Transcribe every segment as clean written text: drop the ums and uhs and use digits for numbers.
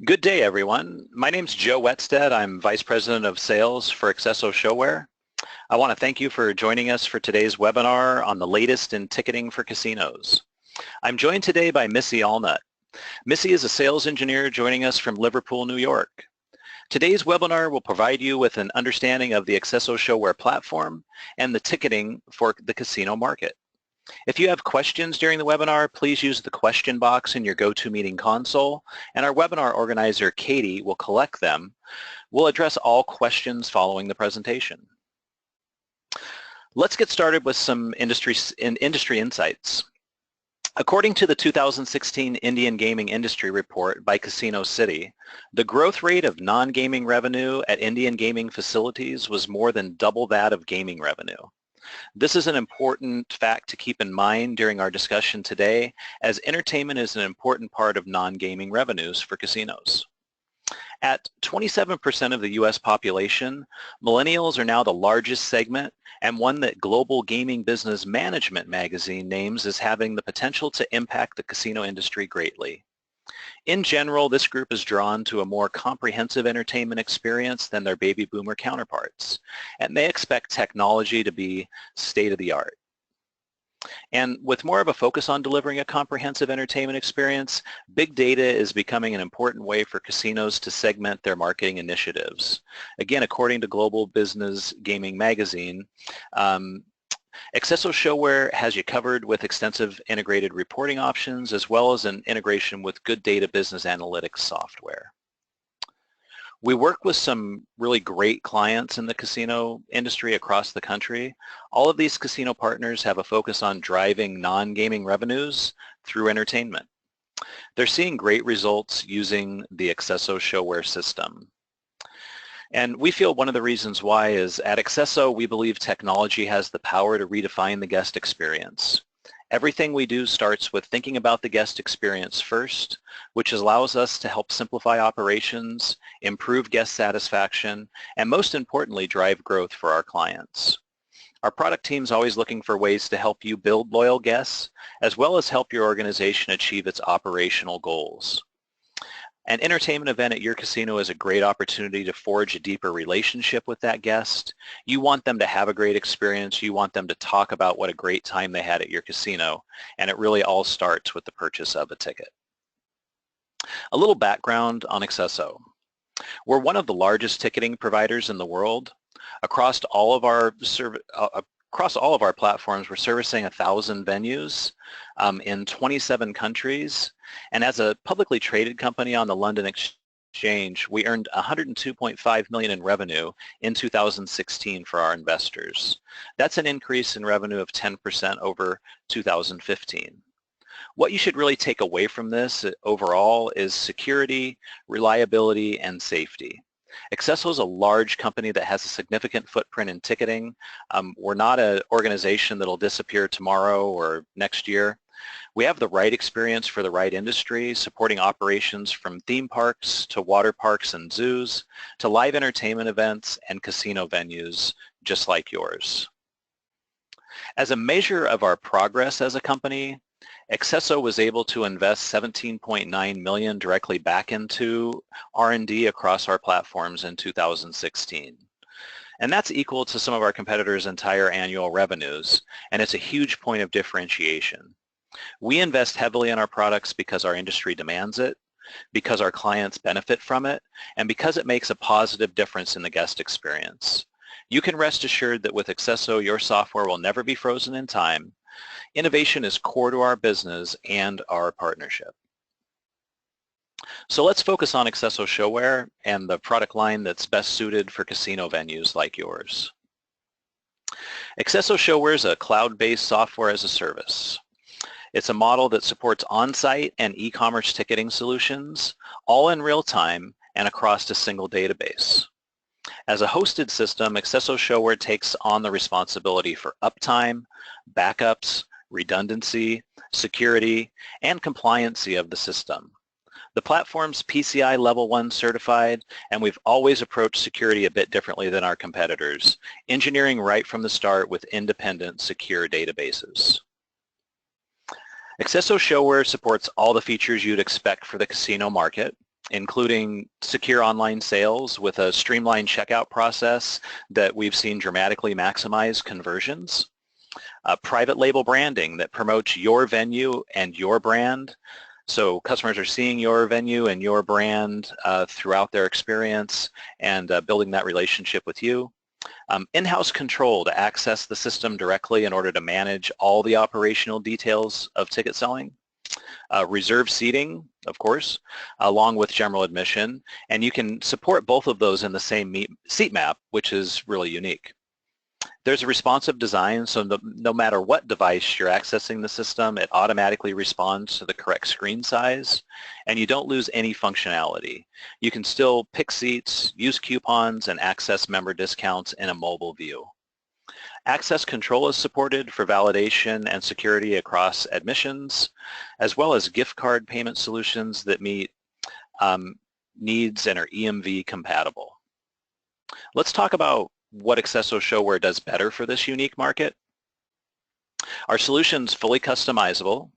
Good day, everyone. My name's Joe Wetstead. I'm Vice President of Sales for accesso ShoWare. I want to thank you for joining us for today's webinar on the latest in ticketing for casinos. I'm joined today by Missy Allnut. Missy is a sales engineer joining us from Liverpool, New York. Today's webinar will provide you with an understanding of the accesso ShoWare platform and the ticketing for the casino market. If you have questions during the webinar, please use the question box in your GoToMeeting console, and our webinar organizer, Katie, will collect them. We'll address all questions following the presentation. Let's get started with some industry insights. According to the 2016 Indian Gaming Industry Report by Casino City, the growth rate of non-gaming revenue at Indian gaming facilities was more than double that of gaming revenue. This is an important fact to keep in mind during our discussion today, as entertainment is an important part of non-gaming revenues for casinos. At 27% of the U.S. population, millennials are now the largest segment and one that Global Gaming Business Management magazine names as having the potential to impact the casino industry greatly. In general, this group is drawn to a more comprehensive entertainment experience than their baby boomer counterparts, and they expect technology to be state-of-the-art. And with more of a focus on delivering a comprehensive entertainment experience, big data is becoming an important way for casinos to segment their marketing initiatives. Again, according to Global Business Gaming magazine, accesso ShoWare has you covered with extensive integrated reporting options as well as an integration with good data business analytics software. We work with some really great clients in the casino industry across the country. All of these casino partners have a focus on driving non-gaming revenues through entertainment. They're seeing great results using the accesso ShoWare system. And we feel one of the reasons why is at accesso we believe technology has the power to redefine the guest experience. Everything we do starts with thinking about the guest experience first, which allows us to help simplify operations, improve guest satisfaction, and most importantly, drive growth for our clients. Our product team is always looking for ways to help you build loyal guests, as well as help your organization achieve its operational goals. An entertainment event at your casino is a great opportunity to forge a deeper relationship with that guest. You want them to have a great experience. You want them to talk about what a great time they had at your casino, and it really all starts with the purchase of a ticket. A little background on accesso. We're one of the largest ticketing providers in the world. Across all of our platforms, we're servicing 1,000 venues in 27 countries. And as a publicly traded company on the London Exchange, we earned $102.5 million in revenue in 2016 for our investors. That's an increase in revenue of 10% over 2015. What you should really take away from this overall is security, reliability, and safety. accesso is a large company that has a significant footprint in ticketing. We're not an organization that will disappear tomorrow or next year. We have the right experience for the right industry, supporting operations from theme parks to water parks and zoos to live entertainment events and casino venues just like yours. As a measure of our progress as a company, accesso was able to invest $17.9 million directly back into R&D across our platforms in 2016. And that's equal to some of our competitors' entire annual revenues, and it's a huge point of differentiation. We invest heavily in our products because our industry demands it, because our clients benefit from it, and because it makes a positive difference in the guest experience. You can rest assured that with accesso, your software will never be frozen in time. Innovation is core to our business and our partnership. So let's focus on accesso ShoWare and the product line that's best suited for casino venues like yours. accesso ShoWare is a cloud-based software as a service. It's a model that supports on-site and e-commerce ticketing solutions, all in real time and across a single database. As a hosted system, accesso ShoWare takes on the responsibility for uptime, backups, redundancy, security, and compliancy of the system. The platform's PCI Level 1 certified, and we've always approached security a bit differently than our competitors, engineering right from the start with independent, secure databases. accesso ShoWare supports all the features you'd expect for the casino market, including secure online sales with a streamlined checkout process that we've seen dramatically maximize conversions. Private label branding that promotes your venue and your brand. So customers are seeing your venue and your brand throughout their experience and building that relationship with you. In-house control to access the system directly in order to manage all the operational details of ticket selling. Reserve seating, of course, along with general admission, and you can support both of those in the same seat map, which is really unique. There's a responsive design, so no matter what device you're accessing the system, it automatically responds to the correct screen size, and you don't lose any functionality. You can still pick seats, use coupons, and access member discounts in a mobile view. Access control is supported for validation and security across admissions, as well as gift card payment solutions that meet needs and are EMV compatible. Let's talk about what accesso ShoWare does better for this unique market. Our solution's fully customizable,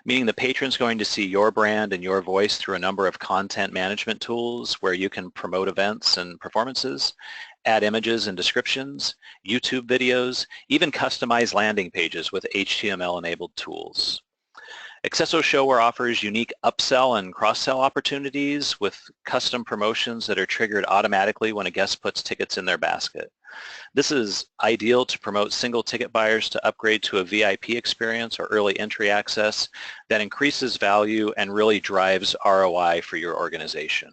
meaning the patron's going to see your brand and your voice through a number of content management tools where you can promote events and performances, add images and descriptions, YouTube videos, even customize landing pages with HTML-enabled tools. Accesso ShoWare offers unique upsell and cross-sell opportunities with custom promotions that are triggered automatically when a guest puts tickets in their basket. This is ideal to promote single ticket buyers to upgrade to a VIP experience or early entry access that increases value and really drives ROI for your organization.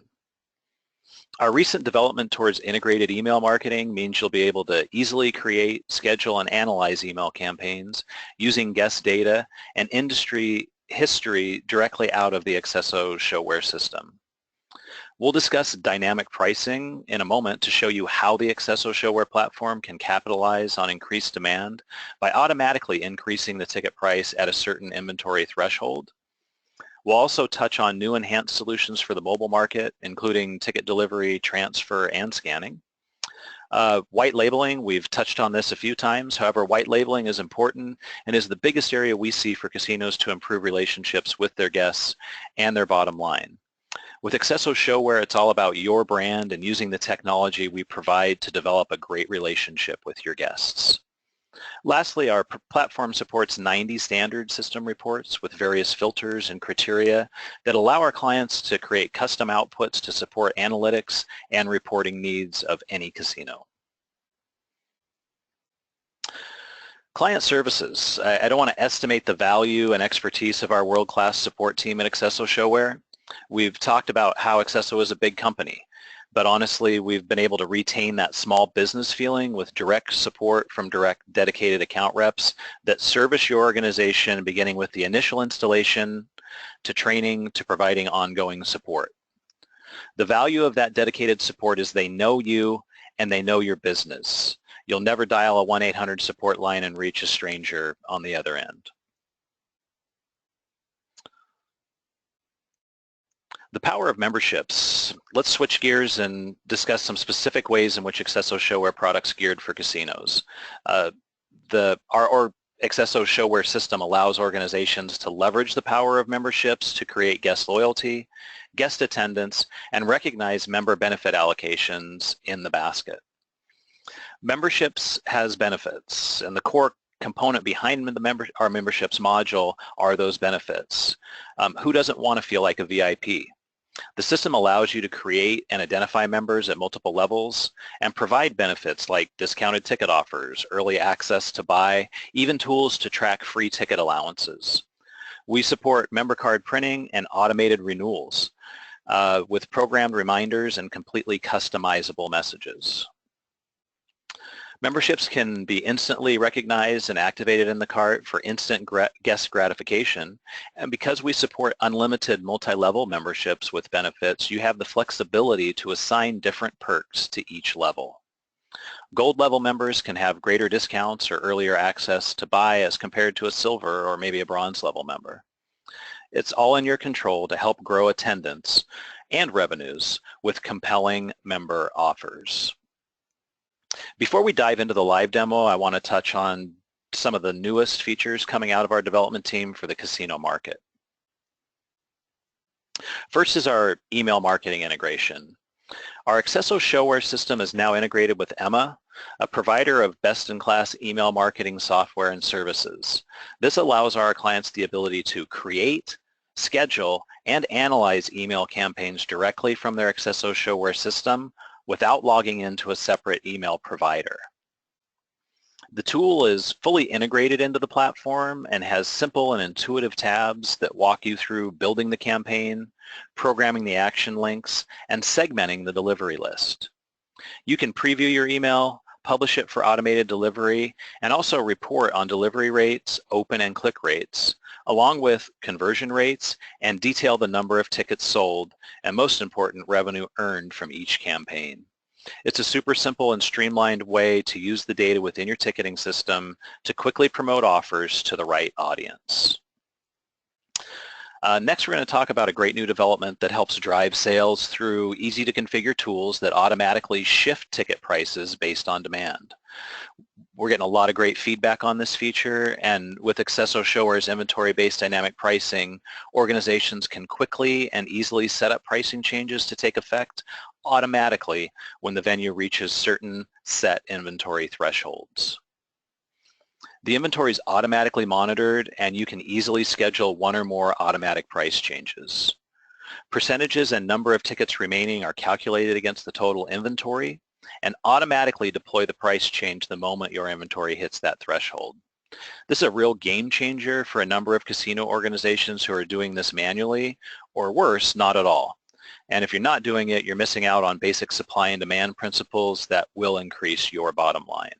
Our recent development towards integrated email marketing means you'll be able to easily create, schedule, and analyze email campaigns using guest data and industry history directly out of the accesso ShoWare system. We'll discuss dynamic pricing in a moment to show you how the accesso ShoWare platform can capitalize on increased demand by automatically increasing the ticket price at a certain inventory threshold. We'll also touch on new enhanced solutions for the mobile market, including ticket delivery, transfer, and scanning. White labeling, we've touched on this a few times. However, white labeling is important and is the biggest area we see for casinos to improve relationships with their guests and their bottom line. With accesso ShoWare, it's all about your brand and using the technology we provide to develop a great relationship with your guests. Lastly, our platform supports 90 standard system reports with various filters and criteria that allow our clients to create custom outputs to support analytics and reporting needs of any casino. Client services. I don't want to estimate the value and expertise of our world-class support team at accesso ShoWare. We've talked about how accesso is a big company, but honestly, we've been able to retain that small business feeling with direct support from dedicated account reps that service your organization beginning with the initial installation to training to providing ongoing support. The value of that dedicated support is they know you and they know your business. You'll never dial a 1-800 support line and reach a stranger on the other end. The power of memberships. Let's switch gears and discuss some specific ways in which accesso ShoWare products geared for casinos. Our accesso ShoWare system allows organizations to leverage the power of memberships to create guest loyalty, guest attendance, and recognize member benefit allocations in the basket. Memberships has benefits, and the core component behind our memberships module are those benefits. Who doesn't want to feel like a VIP? The system allows you to create and identify members at multiple levels and provide benefits like discounted ticket offers, early access to buy, even tools to track free ticket allowances. We support member card printing and automated renewals with programmed reminders and completely customizable messages. Memberships can be instantly recognized and activated in the cart for instant guest gratification. And because we support unlimited multi-level memberships with benefits, you have the flexibility to assign different perks to each level. Gold level members can have greater discounts or earlier access to buy as compared to a silver or maybe a bronze level member. It's all in your control to help grow attendance and revenues with compelling member offers. Before we dive into the live demo, I want to touch on some of the newest features coming out of our development team for the casino market. First is our email marketing integration. Our accesso ShoWare system is now integrated with Emma, a provider of best-in-class email marketing software and services. This allows our clients the ability to create, schedule, and analyze email campaigns directly from their accesso ShoWare system without logging into a separate email provider. The tool is fully integrated into the platform and has simple and intuitive tabs that walk you through building the campaign, programming the action links, and segmenting the delivery list. You can preview your email, publish it for automated delivery, and also report on delivery rates, open and click rates, along with conversion rates, and detail the number of tickets sold, and most important, revenue earned from each campaign. It's a super simple and streamlined way to use the data within your ticketing system to quickly promote offers to the right audience. Next, we're going to talk about a great new development that helps drive sales through easy-to-configure tools that automatically shift ticket prices based on demand. We're getting a lot of great feedback on this feature, and with accesso ShoWare's inventory-based dynamic pricing, organizations can quickly and easily set up pricing changes to take effect automatically when the venue reaches certain set inventory thresholds. The inventory is automatically monitored, and you can easily schedule one or more automatic price changes. Percentages and number of tickets remaining are calculated against the total inventory and automatically deploy the price change the moment your inventory hits that threshold. This is a real game changer for a number of casino organizations who are doing this manually, or worse, not at all. And if you're not doing it, you're missing out on basic supply and demand principles that will increase your bottom line.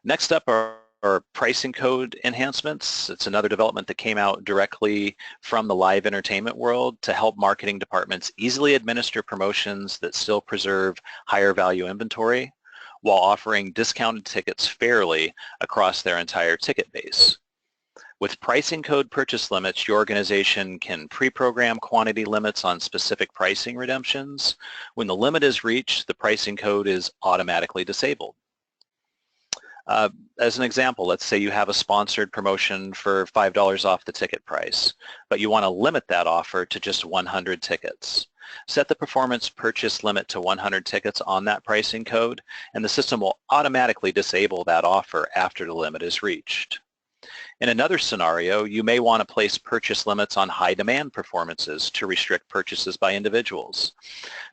Next up are pricing code enhancements. It's another development that came out directly from the live entertainment world to help marketing departments easily administer promotions that still preserve higher value inventory while offering discounted tickets fairly across their entire ticket base. With pricing code purchase limits, your organization can pre-program quantity limits on specific pricing redemptions. When the limit is reached, the pricing code is automatically disabled. As an example, let's say you have a sponsored promotion for $5 off the ticket price, but you want to limit that offer to just 100 tickets. Set the performance purchase limit to 100 tickets on that pricing code, and the system will automatically disable that offer after the limit is reached. In another scenario, you may want to place purchase limits on high demand performances to restrict purchases by individuals.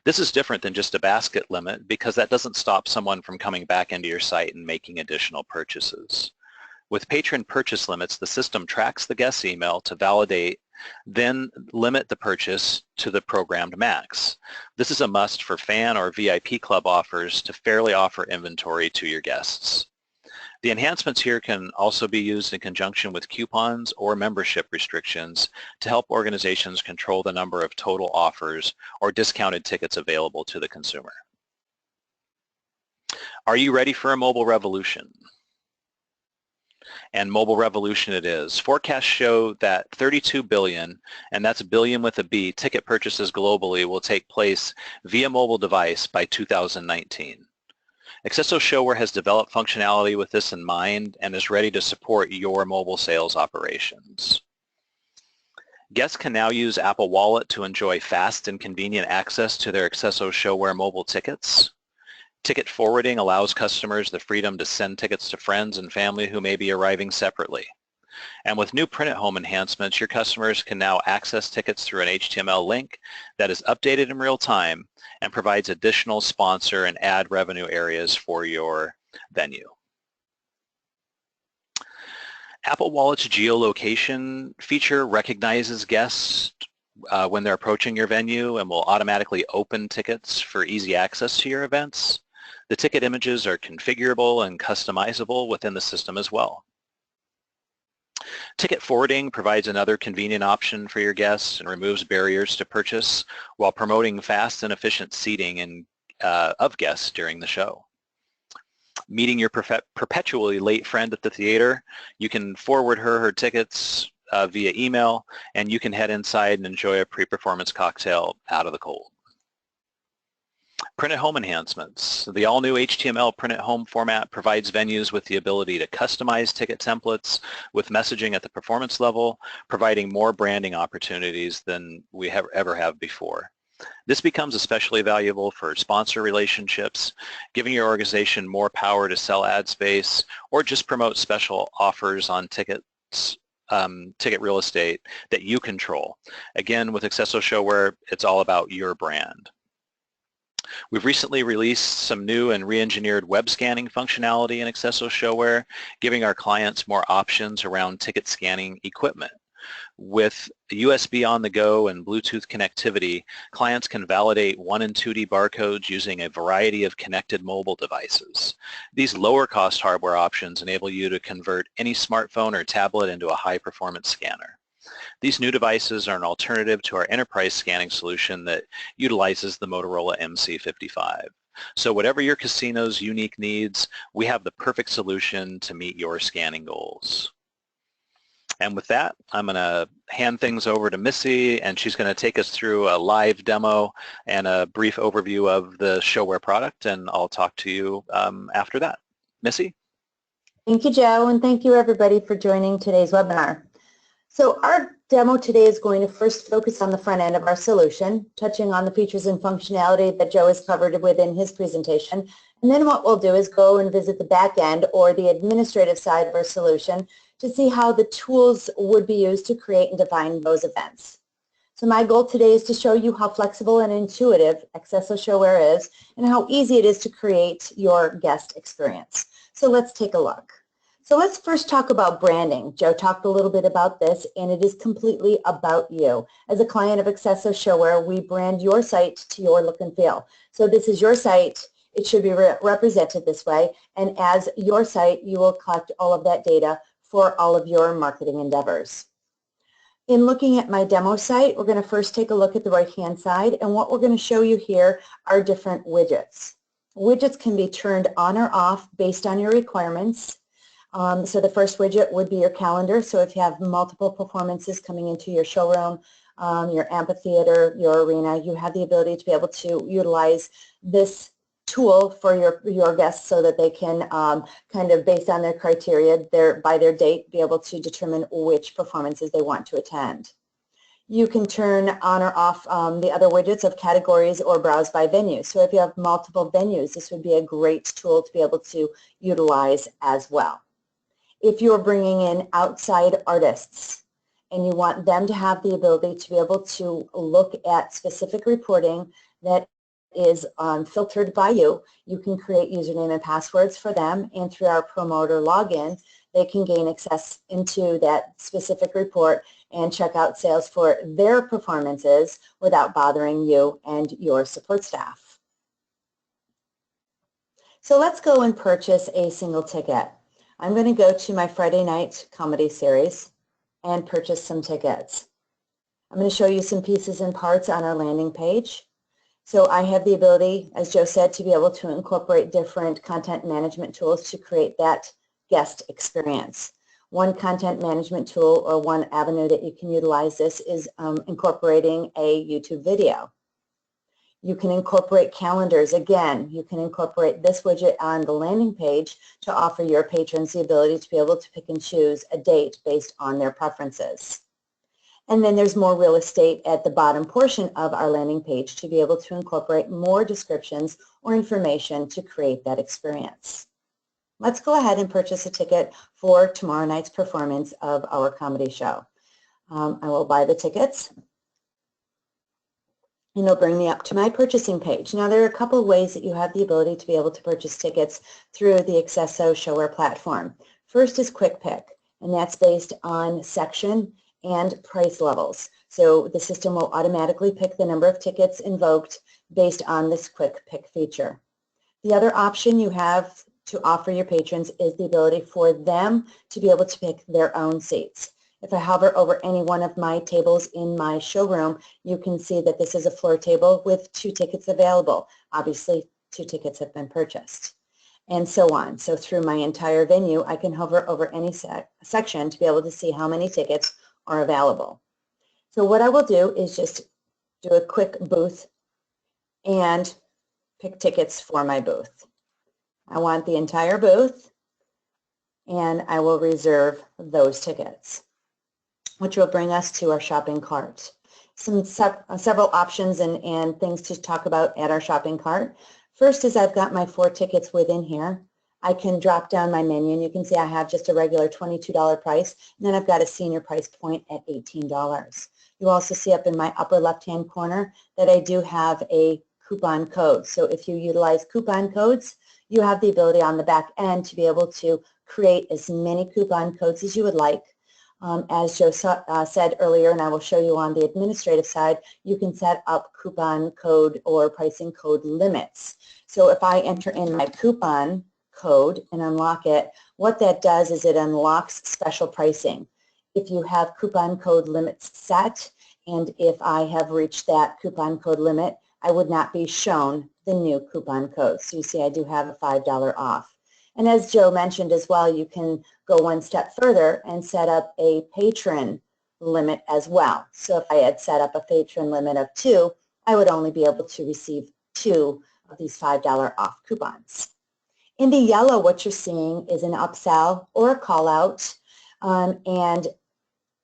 This is different than just a basket limit because that doesn't stop someone from coming back into your site and making additional purchases. With patron purchase limits, the system tracks the guest's email to validate, then limit the purchase to the programmed max. This is a must for fan or VIP club offers to fairly offer inventory to your guests. The enhancements here can also be used in conjunction with coupons or membership restrictions to help organizations control the number of total offers or discounted tickets available to the consumer. Are you ready for a mobile revolution? And mobile revolution it is. Forecasts show that 32 billion, and that's billion with a B, ticket purchases globally will take place via mobile device by 2019. accesso ShoWare has developed functionality with this in mind and is ready to support your mobile sales operations. Guests can now use Apple Wallet to enjoy fast and convenient access to their accesso ShoWare mobile tickets. Ticket forwarding allows customers the freedom to send tickets to friends and family who may be arriving separately. And with new print-at-home enhancements, your customers can now access tickets through an HTML link that is updated in real time and provides additional sponsor and ad revenue areas for your venue. Apple Wallet's geolocation feature recognizes guests when they're approaching your venue and will automatically open tickets for easy access to your events. The ticket images are configurable and customizable within the system as well. Ticket forwarding provides another convenient option for your guests and removes barriers to purchase while promoting fast and efficient seating of guests during the show. Meeting your perpetually late friend at the theater, you can forward her tickets via email, and you can head inside and enjoy a pre-performance cocktail out of the cold. Print at home enhancements. The all-new HTML print at home format provides venues with the ability to customize ticket templates with messaging at the performance level, providing more branding opportunities than we ever have before. This becomes especially valuable for sponsor relationships, giving your organization more power to sell ad space or just promote special offers on tickets, ticket real estate that you control. Again, with accesso ShoWare, it's all about your brand. We've recently released some new and re-engineered web scanning functionality in accesso ShoWare, giving our clients more options around ticket scanning equipment. With USB on the go and Bluetooth connectivity, clients can validate 1 and 2D barcodes using a variety of connected mobile devices. These lower cost hardware options enable you to convert any smartphone or tablet into a high performance scanner. These new devices are an alternative to our enterprise scanning solution that utilizes the Motorola MC55. So whatever your casino's unique needs, we have the perfect solution to meet your scanning goals. And with that, I'm going to hand things over to Missy, and she's going to take us through a live demo and a brief overview of the ShoWare product, and I'll talk to you after that. Missy? Thank you, Joe, and thank you everybody for joining today's webinar. So our demo today is going to first focus on the front end of our solution, touching on the features and functionality that Joe has covered within his presentation. And then what we'll do is go and visit the back end or the administrative side of our solution to see how the tools would be used to create and define those events. So my goal today is to show you how flexible and intuitive accesso ShoWare is and how easy it is to create your guest experience. So let's take a look. So let's first talk about branding. Joe talked a little bit about this, and it is completely about you. As a client of accesso ShoWare, we brand your site to your look and feel. So this is your site. It should be represented this way, and as your site, you will collect all of that data for all of your marketing endeavors. In looking at my demo site, we're going to first take a look at the right-hand side, and what we're going to show you here are different widgets. Widgets can be turned on or off based on your requirements. So the first widget would be your calendar. So if you have multiple performances coming into your showroom, your amphitheater, your arena, you have the ability to be able to utilize this tool for your guests so that they can kind of based on their criteria, by their date, be able to determine which performances they want to attend. You can turn on or off the other widgets of categories or browse by venue. So if you have multiple venues, this would be a great tool to be able to utilize as well. If you're bringing in outside artists and you want them to have the ability to be able to look at specific reporting that is filtered by you, you can create username and passwords for them, and through our promoter login, they can gain access into that specific report and check out sales for their performances without bothering you and your support staff. So let's go and purchase a single ticket. I'm going to go to my Friday night comedy series and purchase some tickets. I'm going to show you some pieces and parts on our landing page. So I have the ability, as Joe said, to be able to incorporate different content management tools to create that guest experience. One content management tool or one avenue that you can utilize this is incorporating a YouTube video. You can incorporate calendars. Again, you can incorporate this widget on the landing page to offer your patrons the ability to be able to pick and choose a date based on their preferences. And then there's more real estate at the bottom portion of our landing page to be able to incorporate more descriptions or information to create that experience. Let's go ahead and purchase a ticket for tomorrow night's performance of our comedy show. I will buy the tickets, and it'll bring me up to my purchasing page. Now, there are a couple of ways that you have the ability to be able to purchase tickets through the accesso ShoWare platform. First is Quick Pick, and that's based on section and price levels. So the system will automatically pick the number of tickets invoked based on this Quick Pick feature. The other option you have to offer your patrons is the ability for them to be able to pick their own seats. If I hover over any one of my tables in my showroom, you can see that this is a floor table with 2 tickets available. Obviously, 2 tickets have been purchased, and so on. So through my entire venue, I can hover over any section to be able to see how many tickets are available. So what I will do is just do a quick booth and pick tickets for my booth. I want the entire booth, and I will reserve those tickets, which will bring us to our shopping cart. Several options and things to talk about at our shopping cart. First is I've got my 4 tickets within here. I can drop down my menu, and you can see I have just a regular $22 price, and then I've got a senior price point at $18. You also see up in my upper left-hand corner that I do have a coupon code. So if you utilize coupon codes, you have the ability on the back end to be able to create as many coupon codes as you would like. As Joe said earlier, and I will show you on the administrative side, you can set up coupon code or pricing code limits. So if I enter in my coupon code and unlock it, what that does is it unlocks special pricing. If you have coupon code limits set, and if I have reached that coupon code limit, I would not be shown the new coupon code. So you see I do have a $5 off. And as Joe mentioned as well, you can go one step further and set up a patron limit as well. So if I had set up a patron limit of 2, I would only be able to receive 2 of these $5 off coupons. In the yellow, what you're seeing is an upsell or a call out, and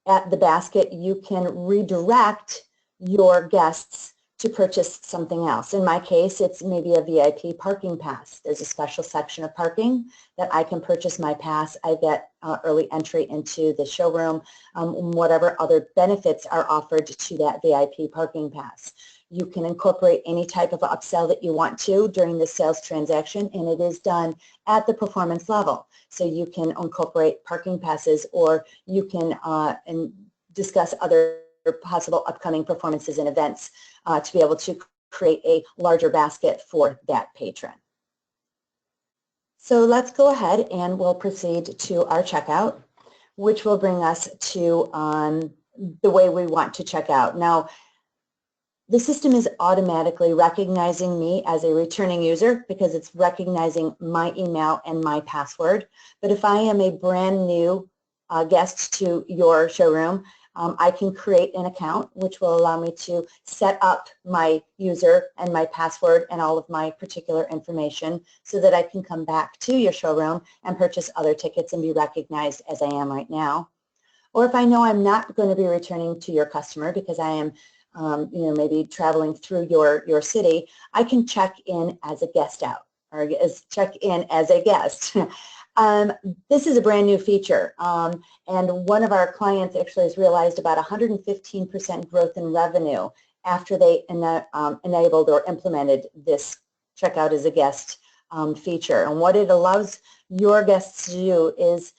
at the basket, you can redirect your guests to purchase something else. In my case, it's maybe a VIP parking pass. There's a special section of parking that I can purchase my pass. I get early entry into the showroom, whatever other benefits are offered to that VIP parking pass. You can incorporate any type of upsell that you want to during the sales transaction, and it is done at the performance level. So you can incorporate parking passes, or you can discuss other possible upcoming performances and events to be able to create a larger basket for that patron. So let's go ahead and we'll proceed to our checkout, which will bring us to the way we want to check out. Now, the system is automatically recognizing me as a returning user because it's recognizing my email and my password. But if I am a brand new guest to your showroom, I can create an account, which will allow me to set up my user and my password and all of my particular information so that I can come back to your showroom and purchase other tickets and be recognized as I am right now. Or if I know I'm not going to be returning to your customer because I am maybe traveling through your city, I can check in as a guest out, or check in as a guest. This is a brand new feature, and one of our clients actually has realized about 115% growth in revenue after they enabled or implemented this checkout as a guest feature. And what it allows your guests to do is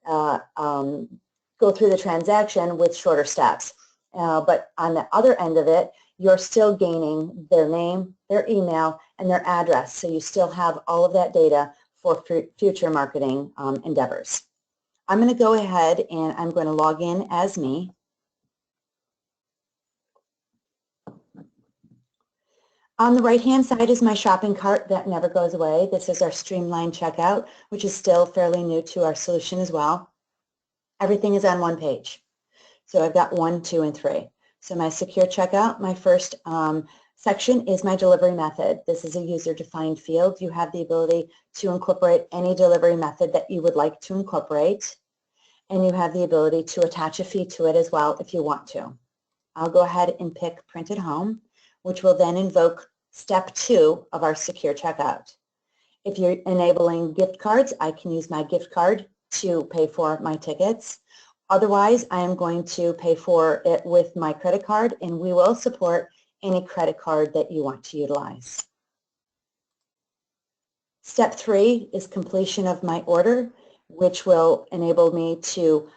go through the transaction with shorter steps. But on the other end of it, you're still gaining their name, their email, and their address. So you still have all of that data for future marketing endeavors. I'm going to go ahead and I'm going to log in as me. On the right-hand side is my shopping cart that never goes away. This is our streamline checkout, which is still fairly new to our solution as well. Everything is on one page. So I've got 1, 2, and 3. So my secure checkout, my first section is my delivery method. This is a user-defined field. You have the ability to incorporate any delivery method that you would like to incorporate, and you have the ability to attach a fee to it as well if you want to. I'll go ahead and pick Print at Home, which will then invoke step 2 of our secure checkout. If you're enabling gift cards, I can use my gift card to pay for my tickets. Otherwise, I am going to pay for it with my credit card, and we will support any credit card that you want to utilize. Step 3 is completion of my order, which will enable me to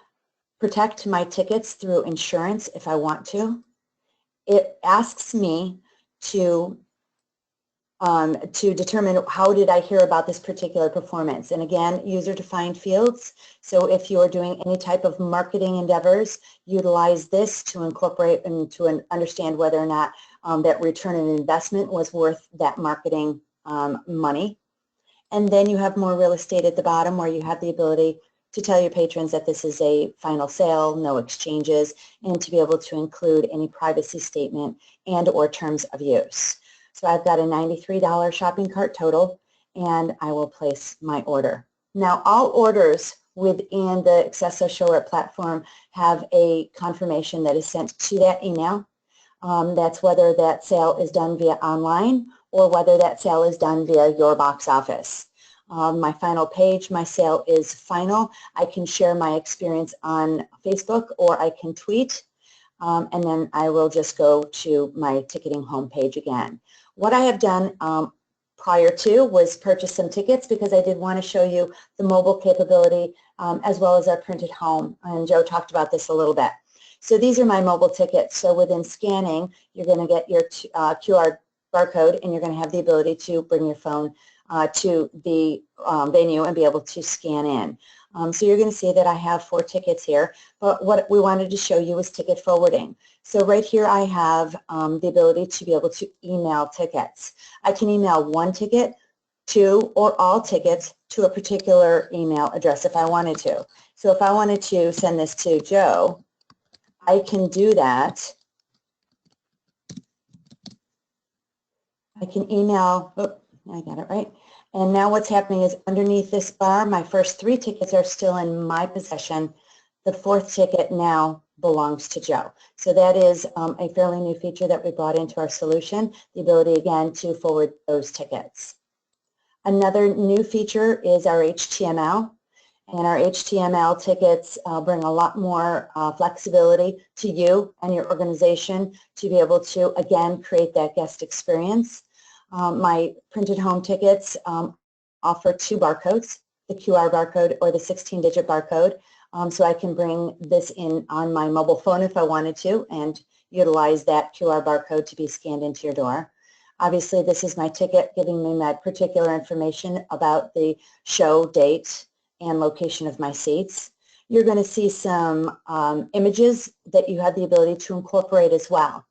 protect my tickets through insurance if I want to. It asks me to determine how did I hear about this particular performance. And again, user-defined fields. So if you are doing any type of marketing endeavors, utilize this to incorporate and to understand whether or not that return on investment was worth that marketing money. And then you have more real estate at the bottom where you have the ability to tell your patrons that this is a final sale, no exchanges, and to be able to include any privacy statement and or terms of use. So I've got a $93 shopping cart total, and I will place my order. Now, all orders within the accesso ShoWare platform have a confirmation that is sent to that email. That's whether that sale is done via online or whether that sale is done via your box office. My final page, my sale is final. I can share my experience on Facebook or I can tweet, and then I will just go to my ticketing homepage again. What I have done prior to was purchase some tickets because I did want to show you the mobile capability as well as our printed home, and Joe talked about this a little bit. So these are my mobile tickets. So within scanning, you're going to get your QR barcode, and you're going to have the ability to bring your phone to the venue and be able to scan in. So you're going to see that I have 4 tickets here, but what we wanted to show you was ticket forwarding. So right here I have the ability to be able to email tickets. I can email 1 ticket, 2, or all tickets to a particular email address if I wanted to. So if I wanted to send this to Joe, I can do that. I can email, oh, I got it right. And now what's happening is underneath this bar, my first 3 tickets are still in my possession. The 4th ticket now belongs to Joe. So that is a fairly new feature that we brought into our solution, the ability again to forward those tickets. Another new feature is our HTML. And our HTML tickets bring a lot more flexibility to you and your organization to be able to, again, create that guest experience. My printed home tickets offer 2 barcodes, the QR barcode or the 16-digit barcode. So I can bring this in on my mobile phone if I wanted to and utilize that QR barcode to be scanned into your door. Obviously, this is my ticket giving me my particular information about the show date and location of my seats. You're going to see some images that you have the ability to incorporate as well.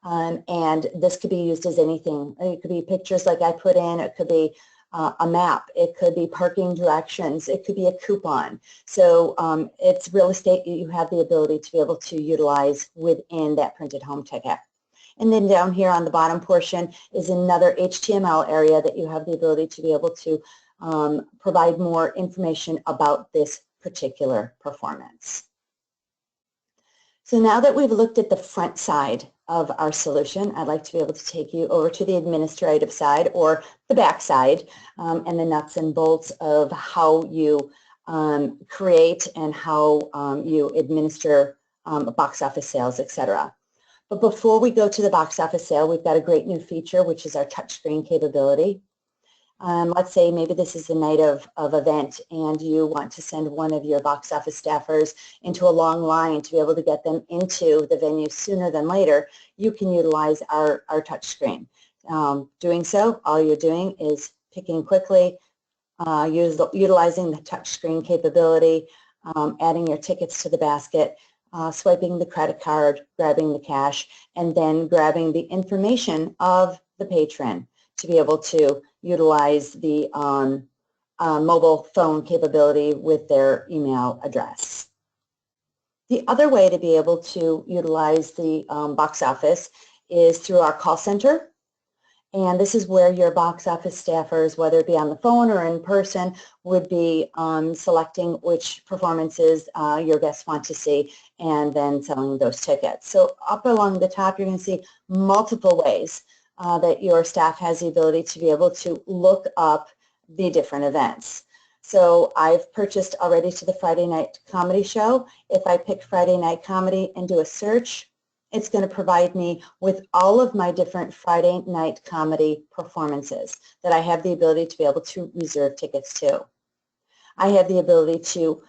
And this could be used as anything. It could be pictures like I put in. It could be a map. It could be parking directions. It could be a coupon. So it's real estate you have the ability to be able to utilize within that printed home ticket. And then down here on the bottom portion is another HTML area that you have the ability to be able to provide more information about this particular performance. So now that we've looked at the front side of our solution, I'd like to be able to take you over to the administrative side or the back side and the nuts and bolts of how you create and how you administer box office sales, etc. But before we go to the box office sale, we've got a great new feature, which is our touchscreen capability. Let's say maybe this is the night of event and you want to send one of your box office staffers into a long line to be able to get them into the venue sooner than later. You can utilize our touchscreen. Doing so, all you're doing is picking quickly, utilizing the touchscreen capability, adding your tickets to the basket, swiping the credit card, grabbing the cash, and then grabbing the information of the patron to be able to utilize the mobile phone capability with their email address. The other way to be able to utilize the box office is through our call center. And this is where your box office staffers, whether it be on the phone or in person, would be selecting which performances your guests want to see and then selling those tickets. So up along the top, you're going to see multiple ways that your staff has the ability to be able to look up the different events. So I've purchased already to the Friday night comedy show. If I pick Friday night comedy and do a search, it's going to provide me with all of my different Friday night comedy performances that I have the ability to be able to reserve tickets to. I have the ability to,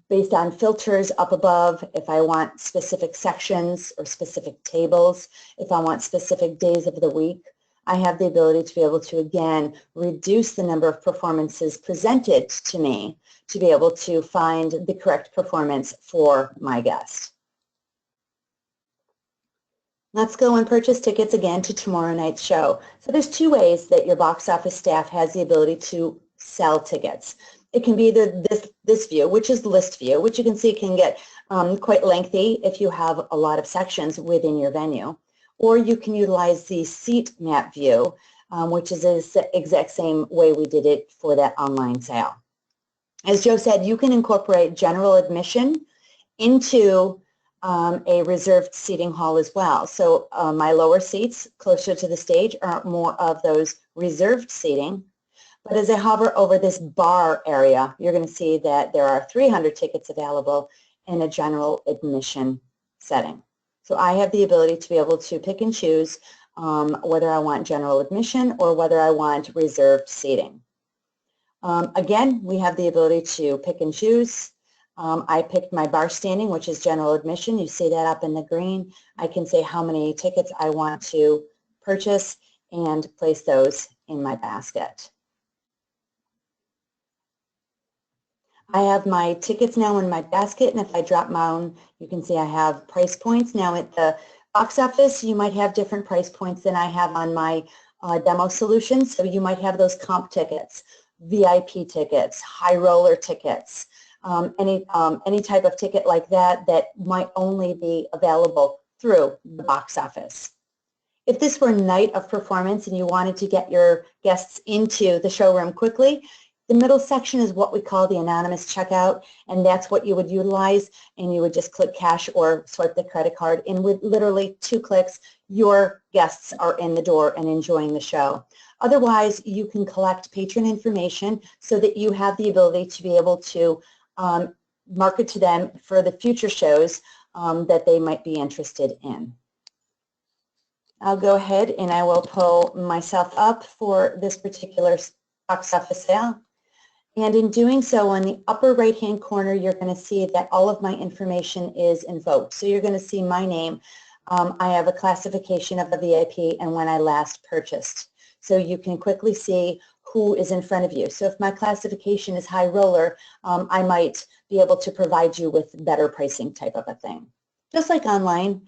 based on filters up above, if I want specific sections or specific tables, if I want specific days of the week, I have the ability to be able to, again, reduce the number of performances presented to me to be able to find the correct performance for my guest. Let's go and purchase tickets again to tomorrow night's show. So there's 2 ways that your box office staff has the ability to sell tickets. It can be either this view, which is list view, which you can see can get quite lengthy if you have a lot of sections within your venue. or you can utilize the seat map view, which is the exact same way we did it for that online sale. As Joe said, you can incorporate general admission into a reserved seating hall as well. So my lower seats closer to the stage are more of those reserved seating. But as I hover over this bar area, you're going to see that there are 300 tickets available in a general admission setting. So I have the ability to be able to pick and choose whether I want general admission or whether I want reserved seating. Again, we have the ability to pick and choose. I picked my bar standing, which is general admission. You see that up in the green. I can say how many tickets I want to purchase and place those in my basket. I have my tickets now in my basket, and if I drop down, you can see I have price points. Now at the box office, you might have different price points than I have on my demo solution. So you might have those comp tickets, VIP tickets, high roller tickets, any type of ticket like that that might only be available through the box office. If this were night of performance and you wanted to get your guests into the showroom quickly, the middle section is what we call the anonymous checkout, and that's what you would utilize, and you would just click cash or swipe the credit card, and with literally 2 clicks, your guests are in the door and enjoying the show. Otherwise, you can collect patron information so that you have the ability to be able to market to them for the future shows that they might be interested in. I'll go ahead and I will pull myself up for this particular box office sale. And in doing so, on the upper right-hand corner, you're going to see that all of my information is invoked. So you're going to see my name. I have a classification of a VIP and when I last purchased. So you can quickly see who is in front of you. So if my classification is high roller, I might be able to provide you with better pricing type of a thing. Just like online,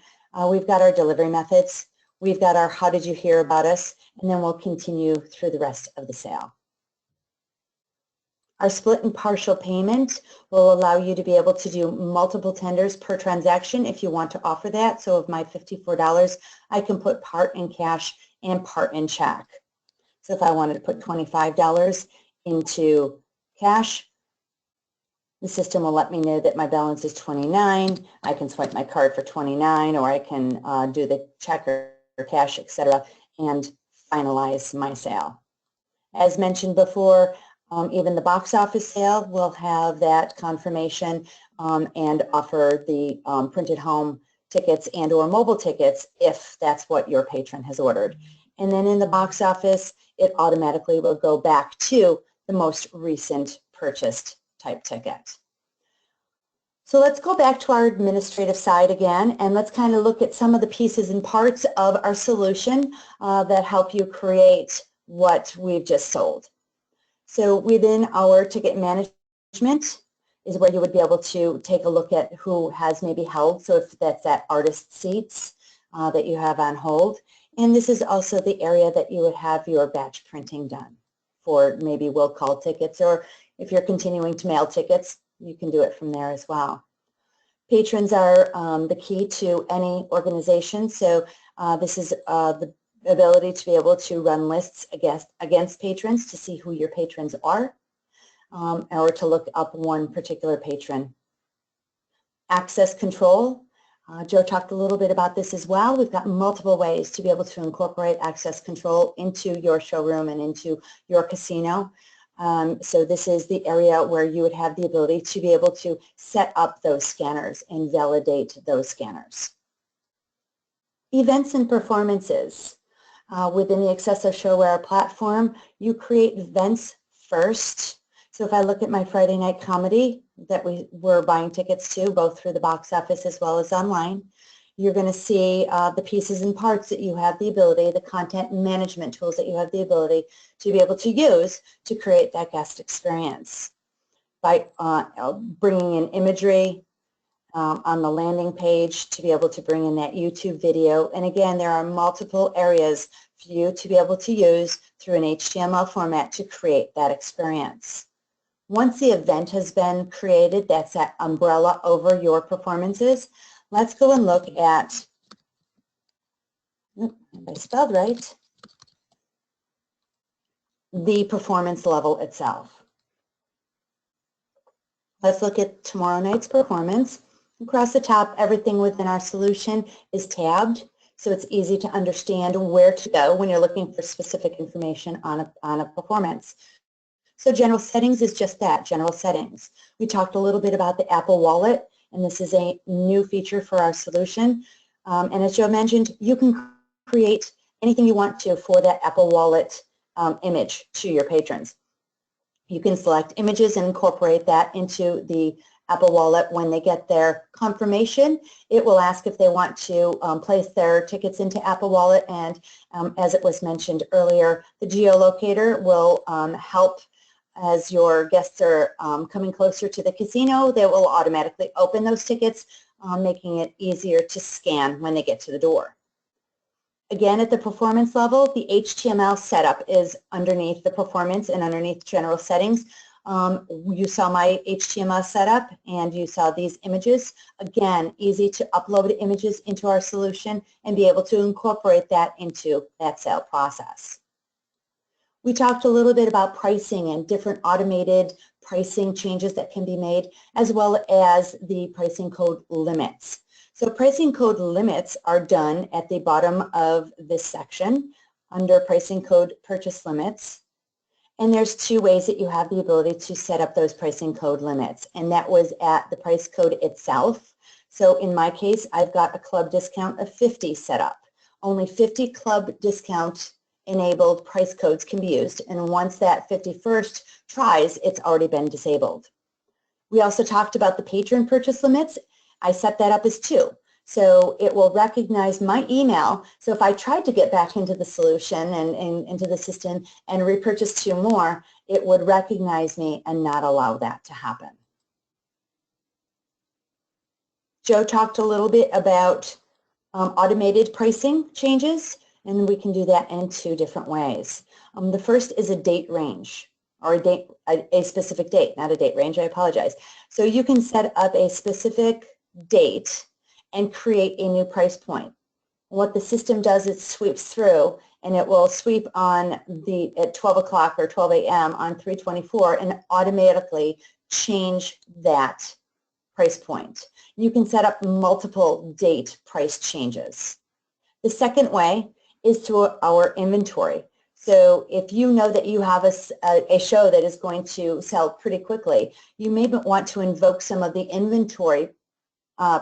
we've got our delivery methods. We've got our how did you hear about us, and then we'll continue through the rest of the sale. Our split and partial payment will allow you to be able to do multiple tenders per transaction if you want to offer that. So of my $54, I can put part in cash and part in check. So if I wanted to put $25 into cash, the system will let me know that my balance is $29. I can swipe my card for $29, or I can do the check or cash, etc., and finalize my sale. As mentioned before, even the box office sale will have that confirmation and offer the printed home tickets and or mobile tickets if that's what your patron has ordered. And then in the box office, it automatically will go back to the most recent purchased type ticket. So let's go back to our administrative side again, and let's kind of look at some of the pieces and parts of our solution that help you create what we've just sold. So within our ticket management is where you would be able to take a look at who has maybe held, so if that's at artist seats that you have on hold. And this is also the area that you would have your batch printing done for maybe will call tickets, or if you're continuing to mail tickets, you can do it from there as well. Patrons are the key to any organization, so this is the ability to be able to run lists against patrons to see who your patrons are, or to look up one particular patron. Access control. Joe talked a little bit about this as well. We've got multiple ways to be able to incorporate access control into your showroom and into your casino. So this is the area where you would have the ability to be able to set up those scanners and validate those scanners. Events and performances. Within the accesso ShoWare platform, you create events first. So if I look at my Friday night comedy that we were buying tickets to, both through the box office as well as online, you're going to see the pieces and parts that you have the ability, the content management tools that you have the ability to be able to use to create that guest experience. By bringing in imagery on the landing page to be able to bring in that YouTube video. And again, there are multiple areas for you to be able to use through an HTML format to create that experience. Once the event has been created, that's that umbrella over your performances, let's go and look at if I spelled right, the performance level itself. Let's look at tomorrow night's performance. Across the top, everything within our solution is tabbed, so it's easy to understand where to go when you're looking for specific information on a performance. So general settings is just that, general settings. We talked a little bit about the Apple Wallet, and this is a new feature for our solution. And as Joe mentioned, you can create anything you want to for that Apple Wallet image to your patrons. You can select images and incorporate that into the Apple Wallet. When they get their confirmation, it will ask if they want to place their tickets into Apple Wallet, and as it was mentioned earlier, the geolocator will help as your guests are coming closer to the casino. They will automatically open those tickets, making it easier to scan when they get to the door. Again, at the performance level, the HTML setup is underneath the performance and underneath general settings. You saw my HTML setup and you saw these images. Again, easy to upload images into our solution and be able to incorporate that into that sale process. We talked a little bit about pricing and different automated pricing changes that can be made, as well as the pricing code limits. So pricing code limits are done at the bottom of this section under pricing code purchase limits. And there's two ways that you have the ability to set up those pricing code limits, and that was at the price code itself. So in my case, I've got a club discount of 50 set up. Only 50 club discount enabled price codes can be used, and once that 51st tries, it's already been disabled. We also talked about the patron purchase limits. I set that up as 2. So it will recognize my email. So if I tried to get back into the solution and into the system and repurchase 2 more, it would recognize me and not allow that to happen. Joe talked a little bit about automated pricing changes, and we can do that in 2 different ways. The first is a date range, or a specific date, not a date range, I apologize. So you can set up a specific date and create a new price point. What the system does is sweeps through, and it will sweep on at 12 o'clock or 12 a.m. on 3/24 and automatically change that price point. You can set up multiple date price changes. The second way is through our inventory. So if you know that you have a show that is going to sell pretty quickly, you may want to invoke some of the inventory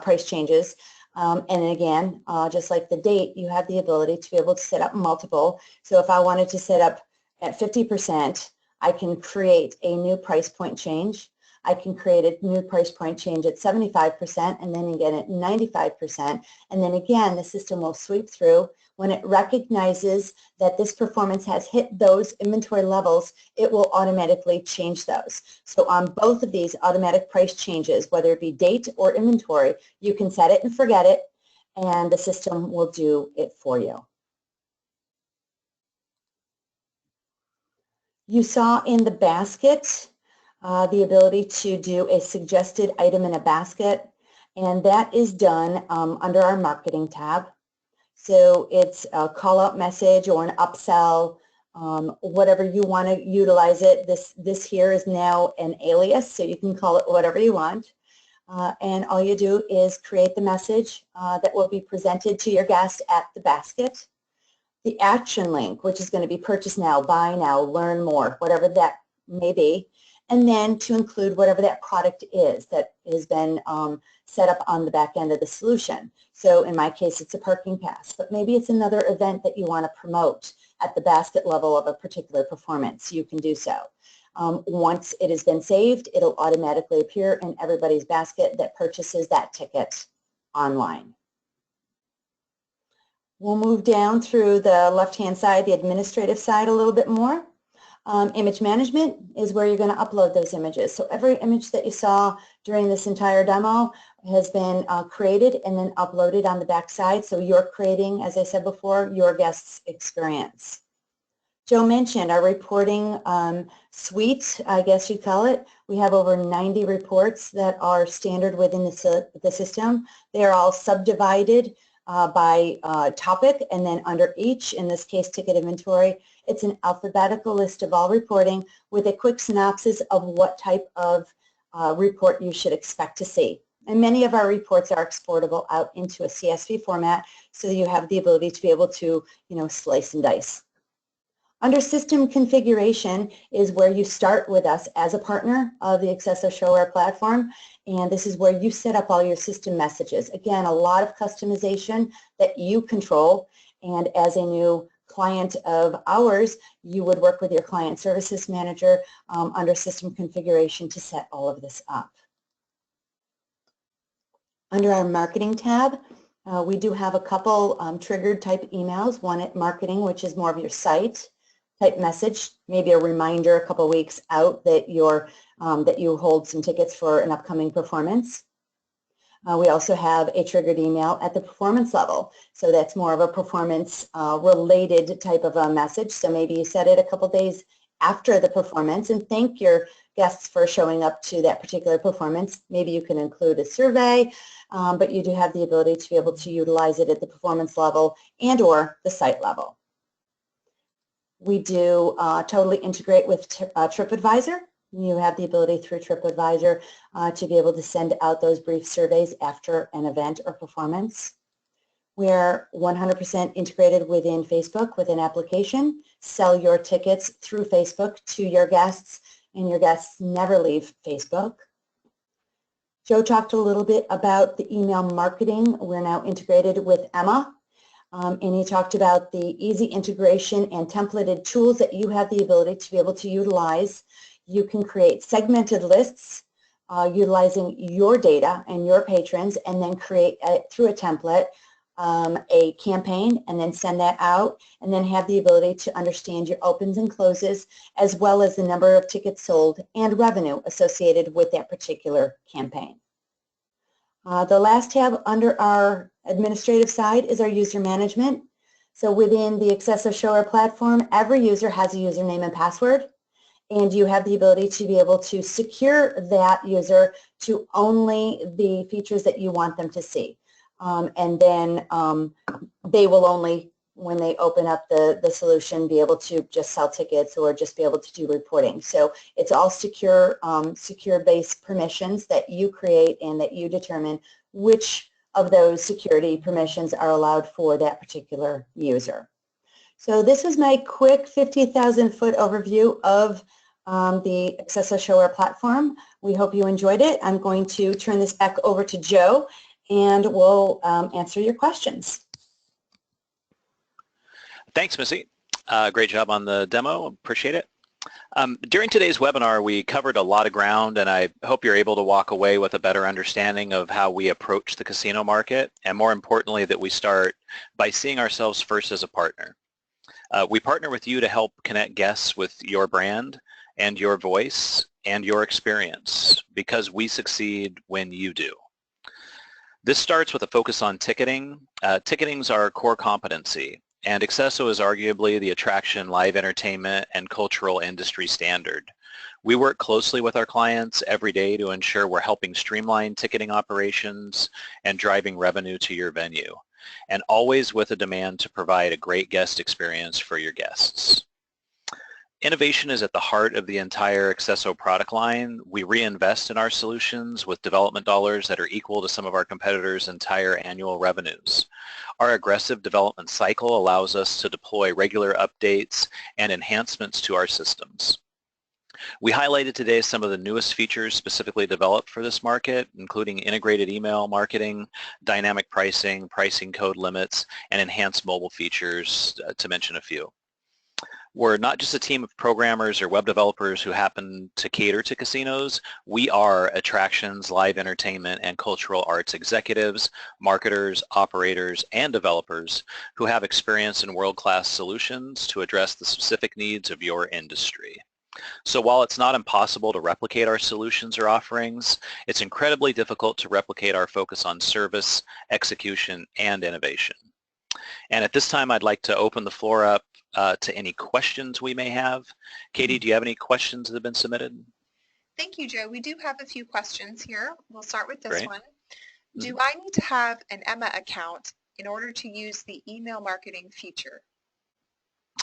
price changes. And again, just like the date, you have the ability to be able to set up multiple. So if I wanted to set up at 50%, I can create a new price point change. I can create a new price point change at 75%, and then again at 95%. And then again, the system will sweep through. When it recognizes that this performance has hit those inventory levels, it will automatically change those. So on both of these automatic price changes, whether it be date or inventory, you can set it and forget it, and the system will do it for you. You saw in the basket the ability to do a suggested item in a basket, and that is done under our marketing tab. So it's a call-out message or an upsell, whatever you want to utilize it. This here is now an alias, so you can call it whatever you want. And all you do is create the message that will be presented to your guest at the basket. The action link, which is going to be purchase now, buy now, learn more, whatever that may be. And then to include whatever that product is that has been set up on the back end of the solution. So in my case, it's a parking pass, but maybe it's another event that you want to promote at the basket level of a particular performance. You can do so. Once it has been saved, it'll automatically appear in everybody's basket that purchases that ticket online. We'll move down through the left-hand side, the administrative side a little bit more. Image management is where you're going to upload those images. So every image that you saw during this entire demo has been created and then uploaded on the back side. So you're creating, as I said before, your guest's experience. Joe mentioned our reporting suite, I guess you'd call it. We have over 90 reports that are standard within the system. They are all subdivided by topic, and then under each, in this case ticket inventory, it's an alphabetical list of all reporting with a quick synopsis of what type of report you should expect to see. And many of our reports are exportable out into a CSV format, so that you have the ability to be able to, slice and dice. Under system configuration is where you start with us as a partner of the accesso ShoWare platform, and this is where you set up all your system messages. Again, a lot of customization that you control, and as a new client of ours, you would work with your client services manager under system configuration to set all of this up. Under our marketing tab, we do have a couple triggered type emails, one at marketing, which is more of your site type message, maybe a reminder a couple weeks out that that you hold some tickets for an upcoming performance. We also have a triggered email at the performance level, so that's more of a performance related type of a message. So maybe you set it a couple days after the performance and thank your guests for showing up to that particular performance. Maybe you can include a survey, but you do have the ability to be able to utilize it at the performance level and or the site level. We do totally integrate with TripAdvisor. You have the ability through TripAdvisor to be able to send out those brief surveys after an event or performance. We're 100% integrated within Facebook with an application. Sell your tickets through Facebook to your guests, and your guests never leave Facebook. Joe talked a little bit about the email marketing. We're now integrated with Emma. And he talked about the easy integration and templated tools that you have the ability to be able to utilize. You can create segmented lists utilizing your data and your patrons, and then create through a template a campaign and then send that out, and then have the ability to understand your opens and closes as well as the number of tickets sold and revenue associated with that particular campaign. The last tab under our administrative side is our user management. So within the accesso ShoWare platform, every user has a username and password, and you have the ability to be able to secure that user to only the features that you want them to see. And then they will only, when they open up the solution, be able to just sell tickets or just be able to do reporting. So it's all secure, secure-based permissions that you create and that you determine which of those security permissions are allowed for that particular user. So this was my quick 50,000-foot overview of the accesso ShoWare platform. We hope you enjoyed it. I'm going to turn this back over to Joe, and we'll answer your questions. Thanks, Missy. Great job on the demo. Appreciate it. During today's webinar, we covered a lot of ground, and I hope you're able to walk away with a better understanding of how we approach the casino market, and more importantly, that we start by seeing ourselves first as a partner. We partner with you to help connect guests with your brand and your voice and your experience, because we succeed when you do. This starts with a focus on ticketing. Ticketing's our core competency, and accesso is arguably the attraction, live entertainment, and cultural industry standard. We work closely with our clients every day to ensure we're helping streamline ticketing operations and driving revenue to your venue, and always with a demand to provide a great guest experience for your guests. Innovation is at the heart of the entire accesso product line. We reinvest in our solutions with development dollars that are equal to some of our competitors' entire annual revenues. Our aggressive development cycle allows us to deploy regular updates and enhancements to our systems. We highlighted today some of the newest features specifically developed for this market, including integrated email marketing, dynamic pricing, pricing code limits, and enhanced mobile features, to mention a few. We're not just a team of programmers or web developers who happen to cater to casinos. We are attractions, live entertainment, and cultural arts executives, marketers, operators, and developers who have experience in world-class solutions to address the specific needs of your industry. So while it's not impossible to replicate our solutions or offerings, it's incredibly difficult to replicate our focus on service, execution, and innovation. And at this time, I'd like to open the floor up to any questions we may have. Katie, do you have any questions that have been submitted? Thank you, Joe. We do have a few questions here. We'll start with this Great. one. Do I need to have an Emma account in order to use the email marketing feature?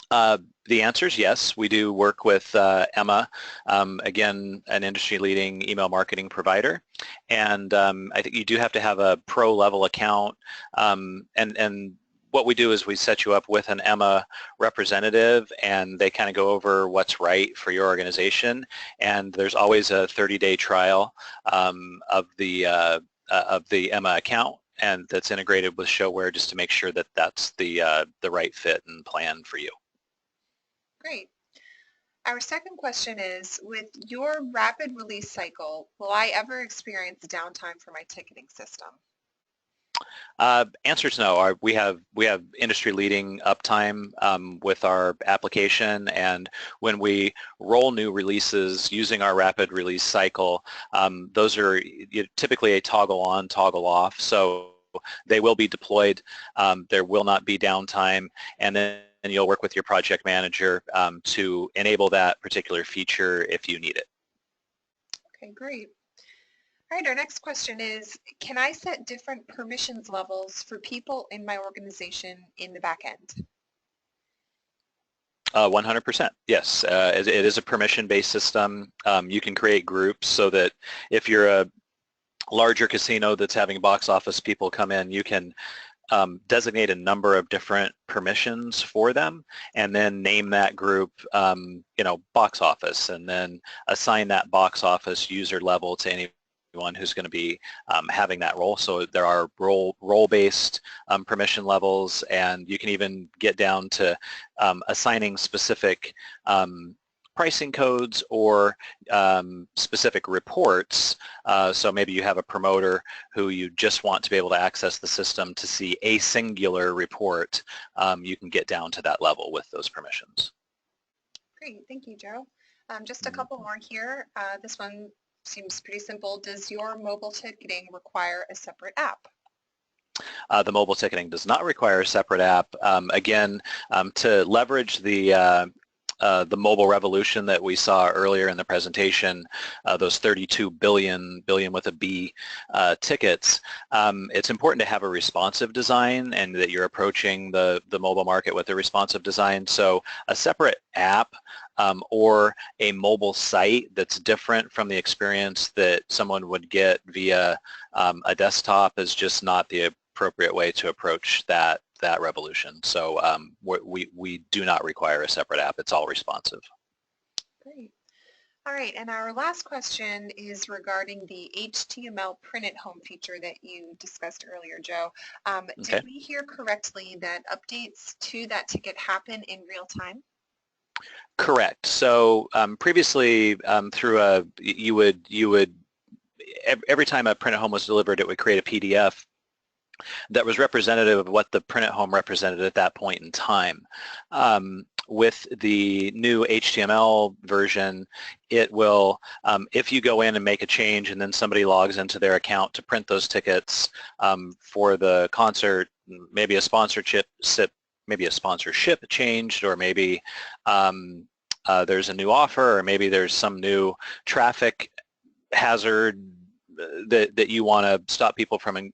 The answer is yes. We do work with Emma, again, an industry-leading email marketing provider, and I think you do have to have a pro-level account, and what we do is we set you up with an Emma representative, and they kind of go over what's right for your organization, and there's always a 30-day trial of the Emma account, and that's integrated with ShoWare just to make sure that that's the right fit and plan for you. Great. Our second question is, with your rapid release cycle, will I ever experience downtime for my ticketing system? Answer is no. We have industry-leading uptime with our application, and when we roll new releases using our rapid release cycle, those are typically a toggle on, toggle off, so they will be deployed. There will not be downtime, and then you'll work with your project manager to enable that particular feature if you need it. Okay, great. All right, our next question is, can I set different permissions levels for people in my organization in the back end? 100%, yes. It is a permission-based system. You can create groups so that if you're a larger casino that's having box office people come in, you can designate a number of different permissions for them, and then name that group, box office, and then assign that box office user level to anyone who's going to be having that role. So there are role-based permission levels, and you can even get down to assigning specific pricing codes or specific reports. So maybe you have a promoter who you just want to be able to access the system to see a singular report. You can get down to that level with those permissions. Great, thank you, Joe. Just a couple more here. This one seems pretty simple. Does your mobile ticketing require a separate app? The mobile ticketing does not require a separate app. Again, to leverage the mobile revolution that we saw earlier in the presentation, those 32 billion with a B tickets, it's important to have a responsive design and that you're approaching the mobile market with a responsive design. So a separate app or a mobile site that's different from the experience that someone would get via a desktop is just not the appropriate way to approach that revolution. So we do not require a separate app. It's all responsive. Great. All right, and our last question is regarding the HTML print at home feature that you discussed earlier, Joe. Okay. Did we hear correctly that updates to that ticket happen in real time? Correct. So previously, you would every time a print at home was delivered, it would create a PDF that was representative of what the print at home represented at that point in time. With the new HTML version, it will, if you go in and make a change and then somebody logs into their account to print those tickets for the concert, maybe a sponsorship changed, or maybe there's a new offer, or maybe there's some new traffic hazard that you want to stop people from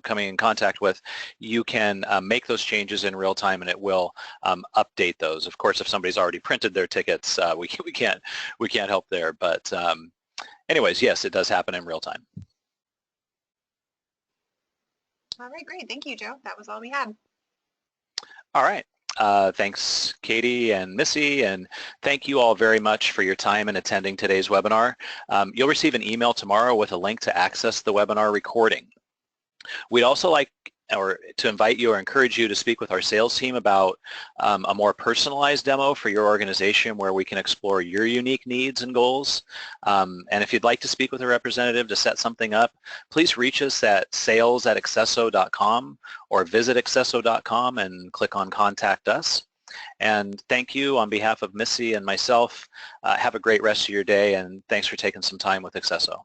coming in contact with, you can make those changes in real time, and it will update those. Of course, if somebody's already printed their tickets, we can't help there. But anyways, yes, it does happen in real time. All right, great. Thank you, Joe. That was all we had. All right. Thanks, Katie and Missy, and thank you all very much for your time in attending today's webinar. You'll receive an email tomorrow with a link to access the webinar recording. We'd also like to invite you or encourage you to speak with our sales team about a more personalized demo for your organization where we can explore your unique needs and goals. And if you'd like to speak with a representative to set something up, please reach us at sales@accesso.com or visit accesso.com and click on Contact Us. And thank you on behalf of Missy and myself. Have a great rest of your day, and thanks for taking some time with Accesso.